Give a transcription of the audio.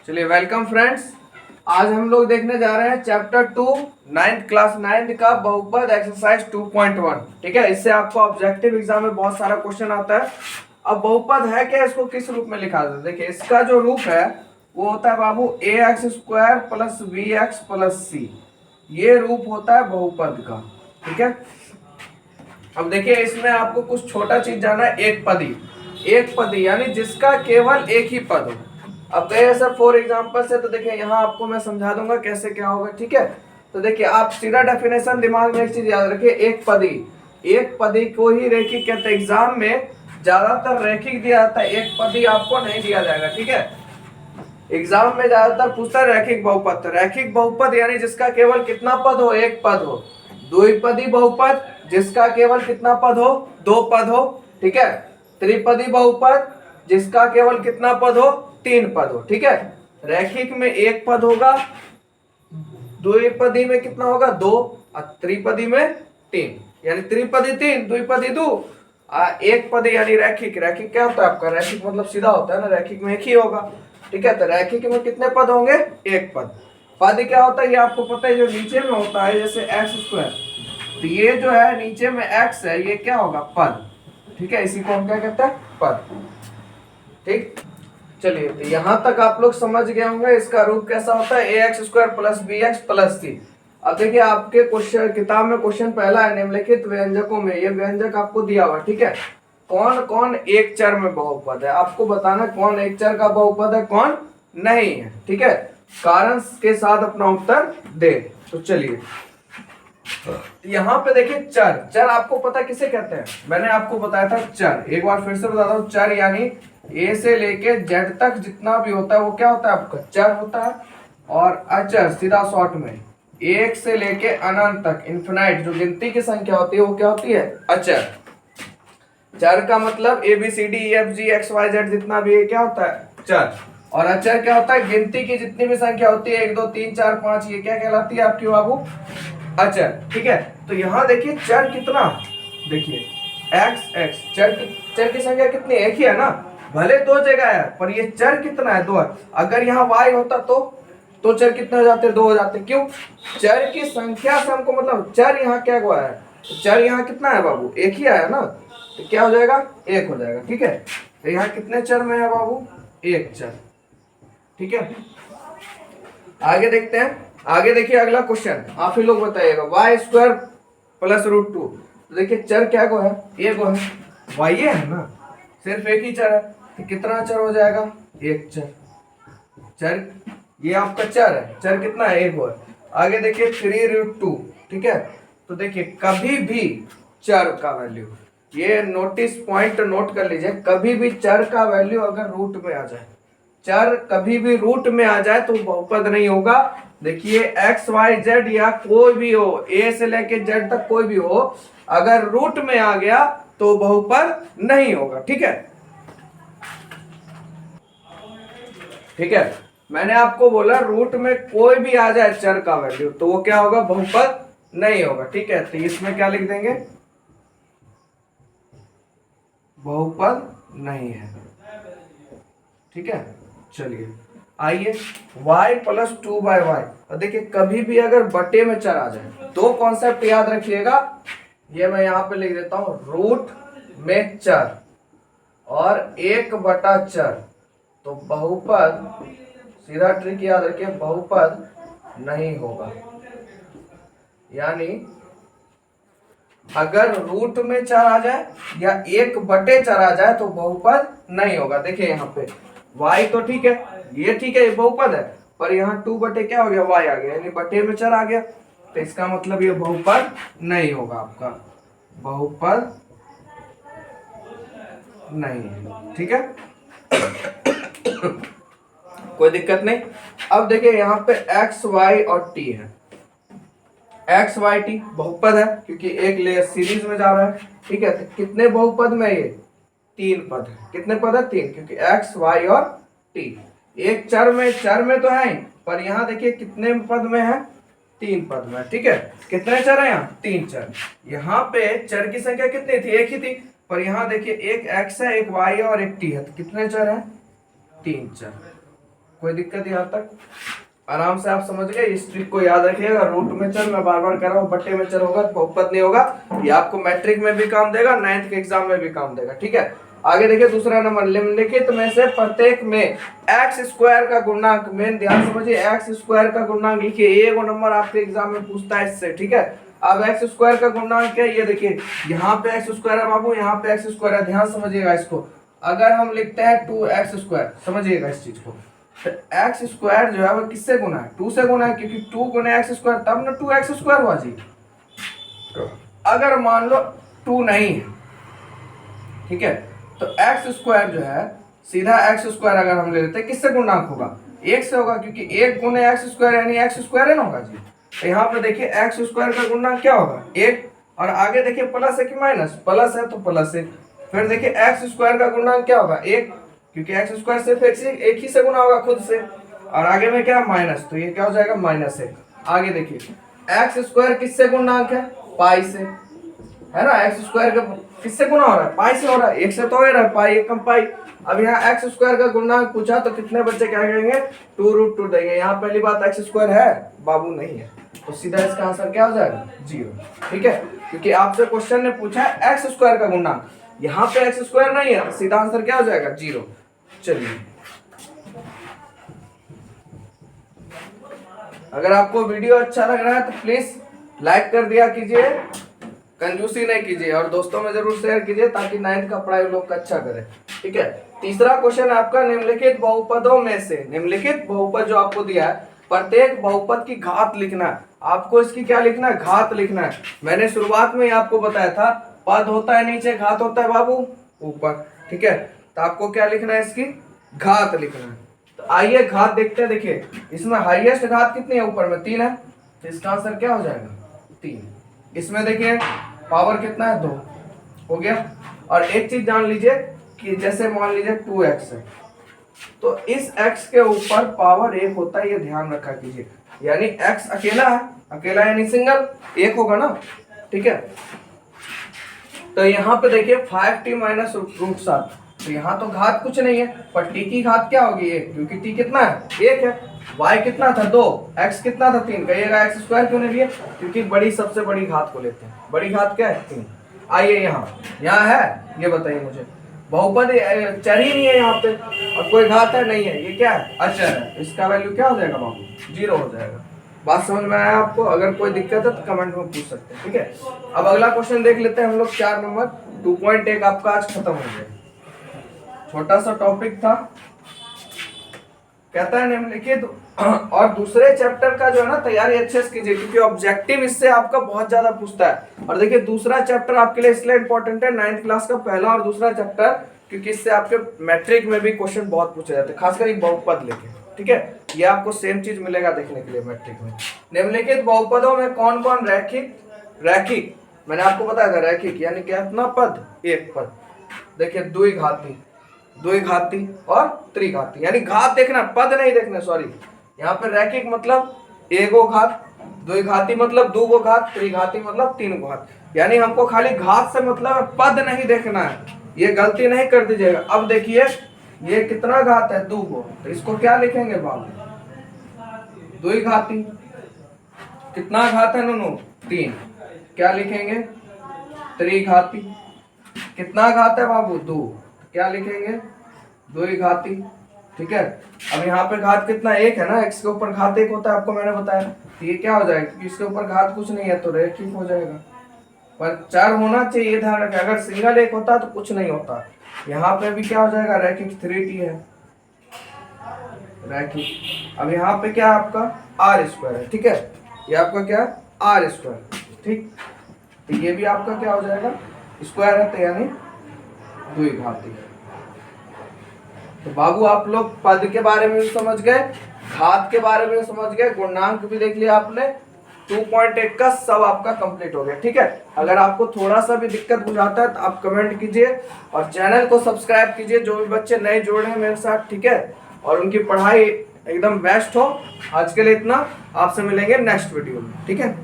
चलिए welcome friends. आज हम लोग देखने जा रहे हैं चैप्टर 2 नाइन्थ क्लास 9 का बहुपद एक्सरसाइज 2.1। ठीक है, इससे आपको ऑब्जेक्टिव एग्जाम में बहुत सारा क्वेश्चन आता है। अब बहुपद है क्या, इसको किस रूप में लिखा जाता है? देखिए इसका जो रूप है वो होता है बाबू ax² plus bx plus c। ये रूप होता है बहुपद का। ठीक है, अब देखिए इसमें आपको कुछ छोटा चीज जाना है। एक पदी यानी जिसका केवल एक ही पद हो। अब गए सर फॉर एग्जाम्पल से, तो देखिए यहाँ आपको मैं समझा दूंगा कैसे क्या होगा। ठीक है, तो देखिए आप सीधा डेफिनेशन दिमाग में एक चीज याद रखिए, एक पदी को ही रैखिक कहते हैं। एग्जाम में ज्यादातर रैखिक दिया जाता है, एक पदी आपको नहीं दिया जाएगा। ठीक है, एग्जाम में ज्यादातर पूछता है रैखिक बहुपद। तो रैखिक बहुपद यानी जिसका केवल कितना पद हो, एक पद हो। द्विपदी बहुपद जिसका केवल कितना पद हो, दो पद हो। ठीक है, त्रिपदी बहुपद जिसका केवल कितना पद हो, तीन पद हो। ठीक है, रैखिक में एक पद होगा, द्विपदी में कितना होगा, दो, और त्रिपदी में तीन। यानी त्रिपदी तीन, द्विपदी दो, एक पदी यानी रैखिक। रैखिक क्या होता है आपका? रैखिक मतलब सीधा होता है ना, रैखिक में एक ही होगा। ठीक है, तो रैखिक में कितने पद होंगे? एक पद। पद क्या होता है ये आपको पता है, जो नीचे में होता है जैसे x², तो ये जो है नीचे में x है, ये क्या होगा? पद। ठीक है, इसी को हम क्या कहते हैं? पद। ठीक, चलिए तो यहां तक आप लोग समझ गए होंगे इसका रूप कैसा होता है, ax² plus bx plus c। अब देखिए आपके क्वेश्चन किताब में क्वेश्चन पहला है निम्नलिखित व्यंजकों में, ये व्यंजक आपको दिया हुआ। ठीक है, कौन कौन एक चर में बहुपद है, आपको बताना कौन एक चर का बहुपद है, कौन नहीं है। ठीक है, कारण के साथ अपना उत्तर दे। तो चलिए यहाँ पे देखिए चर आपको पता किसे कहते हैं? मैंने आपको बताया था चर, एक बार फिर से बताता हूँ। चर यानी ए से लेके जेड तक जितना भी होता है वो क्या होता है आपका? चर होता है। और अचर सीधा शॉर्ट में एक से लेके अनंत तक, इन्फिनाइट, जो गिनती की संख्या होती है वो क्या होती है? अचर। चर का मतलब ABCDEFGXYZ जितना भी है क्या होता है? चर। और अचर क्या होता है? गिनती की जितनी भी संख्या होती है, 1 2 3 4 5, ये क्या कहलाती है आपकी बाबू? अचर। ठीक है, तो यहाँ देखिए चर कितना, देखिए x चर की संख्या कितनी? एक ही है ना, भले दो जगह है पर ये चर कितना है? दो है। अगर यहाँ y होता तो चर कितने हो जाते? दो हो जाते। क्यों? चर की संख्या से हमको मतलब चर यहाँ क्या हुआ है? चर यहाँ कितना है बाबू? एक ही आया ना, तो क्या हो जाएगा? एक हो जाएगा। ठीक है, तो यहाँ कितने चर में है बाबू? एक चर। ठीक है, आगे देखते हैं। आगे देखिए अगला क्वेश्चन, आप ही लोग बताइएगा। y² प्लस √2, तो देखिए चर क्या को है? एक को है, y है ना, सिर्फ एक ही चर है, तो कितना चर हो जाएगा? एक चर। चर ये आपका चर है, चर कितना है? एक है। आगे देखिए 3√2। ठीक है, तो देखिए कभी भी चर का वैल्यू, ये नोटिस पॉइंट नोट कर लीजिए, कभी भी चर का वैल्यू अगर रूट में आ जाए, चर कभी भी रूट में आ जाए तो बहुपद नहीं होगा। देखिए XYZ या कोई भी हो, ए से लेके जेड तक कोई भी हो, अगर रूट में आ गया तो बहुपद नहीं होगा। ठीक है, ठीक है, मैंने आपको बोला रूट में कोई भी आ जाए चर का वैल्यू तो वो क्या होगा? बहुपद नहीं होगा। ठीक है, तो इसमें क्या लिख देंगे? बहुपद नहीं है। ठीक है, चलिए आइए y प्लस 2/y, और देखिए कभी भी अगर बटे में चर आ जाए, दो कॉन्सेप्ट याद रखिएगा, ये मैं यहाँ पे लिख देता हूँ, रूट में चर और 1/चर, तो बहुपद, सीधा ट्रिक याद रखिए, बहुपद नहीं होगा। यानी अगर रूट में चर आ जाए या 1/चर आ जाए तो बहुपद नहीं होगा। देखिए यहाँ पे y तो ठीक है, ये ठीक है, ये बहुपद है, पर यहाँ 2 क्या हो गया? y आ गया, यानी बटे में चर आ गया, तो इसका मतलब ये बहुपद नहीं होगा आपका, बहुपद नहीं है। ठीक है कोई दिक्कत नहीं। अब देखिए यहाँ पे x y और t है, XYT बहुपद है क्योंकि एक लेयर सीरीज में जा रहा है। ठीक है, तो कितने बहुपद में? ये तीन पद है। कितने पद है? तीन, क्योंकि x y और t एक चर में तो है, पर यहाँ देखिए कितने पद में है? तीन पद में। ठीक है, कितने चर है यहाँ? तीन चर। यहाँ पे चर की संख्या कितनी थी? एक ही थी, पर यहाँ देखिए एक x है, एक y है और एक t है, तो कितने चर है? तीन चर। कोई दिक्कत यहाँ तक? आराम से आप समझ गए। इस ट्रिक को याद रखिएगा। रूट में चल, मैं बार बार कर रहा हूँ, बट्टे में चल होगा तो बहुपद नहीं होगा। ये आपको मैट्रिक में भी काम देगा, 9th के एग्जाम में भी काम देगा। ठीक है, आगे देखिए दूसरा नंबर, निम्नलिखित में से प्रत्येक में एक्स स्क्वायर का गुणनांक, मेन ध्यान समझिए, एक्स स्क्वायर का गुणनांक लिखिए। एक नंबर आपके एग्जाम में पूछता है इससे। ठीक है, अब एक्स स्क्वायर का गुणनांक क्या है ये देखिए, यहाँ पे एक्स स्क्वायर है बाबू, यहाँ पे एक्स स्क्वायर है, ध्यान समझिएगा इसको। अगर हम लिखते हैं 2x स्क्वायर, समझिएगा इस चीज को, तो एक्स स्क्वायर जो है वो किससे गुना है? 2 से गुना है, क्योंकि 2 गुना एक्स स्क्वायर तब ना 2x स्क्वायर हुआ जी। अगर मान लो 2 नहीं है, ठीक है, तो एक्स स्क्वायर जो है सीधा एक्स स्क्वायर अगर हम ले लेते हैं किससे गुणनांक होगा? 1 से होगा, क्योंकि 1 गुने एक्स स्क्वायर यानी एक्स स्क्वायर है ना होगा जी। तो यहाँ पे देखिए एक्स स्क्वायर का गुणनांक क्या होगा? 1, और आगे देखिए प्लस है कि माइनस? प्लस है तो प्लस है। फिर देखिए एक्स स्क्वायर का गुणनांक क्या होगा? 1, क्योंकि एक्स स्क्वायर सिर्फ एक ही से गुना होगा खुद से, और आगे में क्या माइनस, तो ये क्या हो जाएगा? -1। आगे देखिए एक्स स्क्वायर किससे गुणनांक है? पाई से, है ना। एक्स स्क्वायर का किससे गुना हो रहा है? पाई से हो रहा है, 1 से तो हो रहा है, पाई 1 कम पाई। अब यहाँ एक्स स्क्वायर का गुणनांक पूछा तो कितने बच्चे क्या कहेंगे? 2√2 देंगे। यहाँ पहली बात एक्स स्क्वायर है बाबू? नहीं है, तो सीधा इसका आंसर क्या हो जाएगा? 0। ठीक है, क्योंकि आपसे क्वेश्चन ने पूछा है एक्स स्क्वायर का गुणनांक, यहाँ पे एक्स स्क्वायर नहीं है, तो सीधा आंसर क्या हो जाएगा? 0। चलिए, अगर आपको वीडियो अच्छा लग रहा है तो प्लीज लाइक कर दिया कीजिए, कंजूसी नहीं कीजिए, और दोस्तों में जरूर शेयर कीजिए ताकि 9th का पढ़ाई लोग का अच्छा करे। ठीक है, तीसरा क्वेश्चन आपका, निम्नलिखित बहुपदों में से, निम्नलिखित बहुपद जो आपको दिया है, प्रत्येक बहुपद की घात लिखना है। आपको इसकी क्या लिखना है? घात लिखना है। मैंने शुरुआत में ही आपको बताया था, पद होता है नीचे, घात होता है बाबू ऊपर। ठीक है, तो आपको क्या लिखना है? इसकी घात लिखना है। तो आइए घात देखते हैं। देखिए इसमें हाईएस्ट घात कितनी है? ऊपर में 3 है, तो इसका आंसर क्या हो जाएगा? 3। इसमें देखिए पावर कितना है? 2 हो गया। और एक चीज जान लीजिए कि जैसे मान लीजिए 2x है, तो इस x के ऊपर पावर 1 होता है, ये ध्यान रखा कीजिए। यानी x अकेला है, अकेला यानी सिंगल 1 होगा ना। ठीक है, तो यहाँ पे देखिए 5t माइनस √7, तो यहाँ तो घात कुछ नहीं है, पर t की घात क्या होगी? 1, क्योंकि t कितना है? 1 है। y कितना था? 2। x कितना था? 3। कहिएगा एक्स स्क्वायर क्यों नहीं लिया? क्योंकि बड़ी सबसे बड़ी घात को लेते हैं। बड़ी घात क्या है? 3। आइए यहाँ है, ये बताइए मुझे। बहुपद चर ही नहीं है यहाँ पे, और कोई घात है नहीं है, ये क्या है? अचर है। इसका वैल्यू क्या हो जाएगा बाबू? 0 हो जाएगा। बात समझ में आया आपको? अगर कोई दिक्कत है तो कमेंट में पूछ सकते हैं। ठीक है, अब अगला क्वेश्चन देख लेते हैं हम लोग। 4 नंबर 2.1 आपका आज खत्म हो गया। छोटा सा टॉपिक था, कहता है निम्नलिखित, और दूसरे चैप्टर का जो है ना तैयारी अच्छे से कीजिए, क्योंकि ऑब्जेक्टिव इससे आपका बहुत ज्यादा पूछता है। और देखिए दूसरा चैप्टर आपके लिए इसलिए इंपॉर्टेंट है, 9th क्लास का पहला और दूसरा चैप्टर, क्योंकि इससे आपके मैट्रिक में भी क्वेश्चन बहुत पूछे जाते हैं, खासकर एक बहुपद लेके। ठीक है, ये आपको सेम चीज मिलेगा देखने के लिए मैट्रिक में। निम्नलिखित बहुपदों में कौन कौन रैखिक, मैंने आपको बताया था रैखिक यानी कितना पद? 1 पद। देखिए द्विघाती और त्रिघाती, यानी घात देखना, पद नहीं देखना, सॉरी। यहाँ पे रैखिक मतलब 1 घात, द्विघाती मतलब 2 घात, त्रिघाती मतलब 3 घात। यानी हमको खाली घात से मतलब पद नहीं देखना है, ये गलती नहीं कर दीजिएगा। अब देखिए ये कितना घात है? 2, तो इसको क्या लिखेंगे बाबू? द्विघाती। कितना घात है नूनू? 3, क्या लिखेंगे? त्रिघाती। कितना घात है बाबू? 2, क्या लिखेंगे? द्विघाती। ठीक है, अब यहाँ पे घात कितना? 1 है ना, x के ऊपर घात 1 होता है, आपको मैंने बताया। तो ये क्या हो जाएगा? क्योंकि इसके ऊपर घात कुछ नहीं है तो रैखिक हो जाएगा, पर 4 होना चाहिए, ध्यान रखें। अगर सिंगल 1 होता तो कुछ नहीं होता। यहाँ पे भी क्या हो जाएगा? रैखिक। 3t है रैखिक। अब यहाँ पे क्या आपका? r² है। ठीक है, ये आपका क्या? r²। ठीक, तो ये भी आपका क्या हो जाएगा? स्क्वायर है, तो यानी द्विघाती। तो बाबू आप लोग पद के बारे में भी समझ गए, घात के बारे में समझ गए, गुणांक भी देख लिया आपने। 2.1 का सब आपका कंप्लीट हो गया। ठीक है, अगर आपको थोड़ा सा भी दिक्कत बुझाता है तो आप कमेंट कीजिए, और चैनल को सब्सक्राइब कीजिए जो भी बच्चे नए जुड़ रहे हैं मेरे साथ। ठीक है, और उनकी पढ़ाई एकदम बेस्ट हो। आज के लिए इतना, आपसे मिलेंगे नेक्स्ट वीडियो में। ठीक है।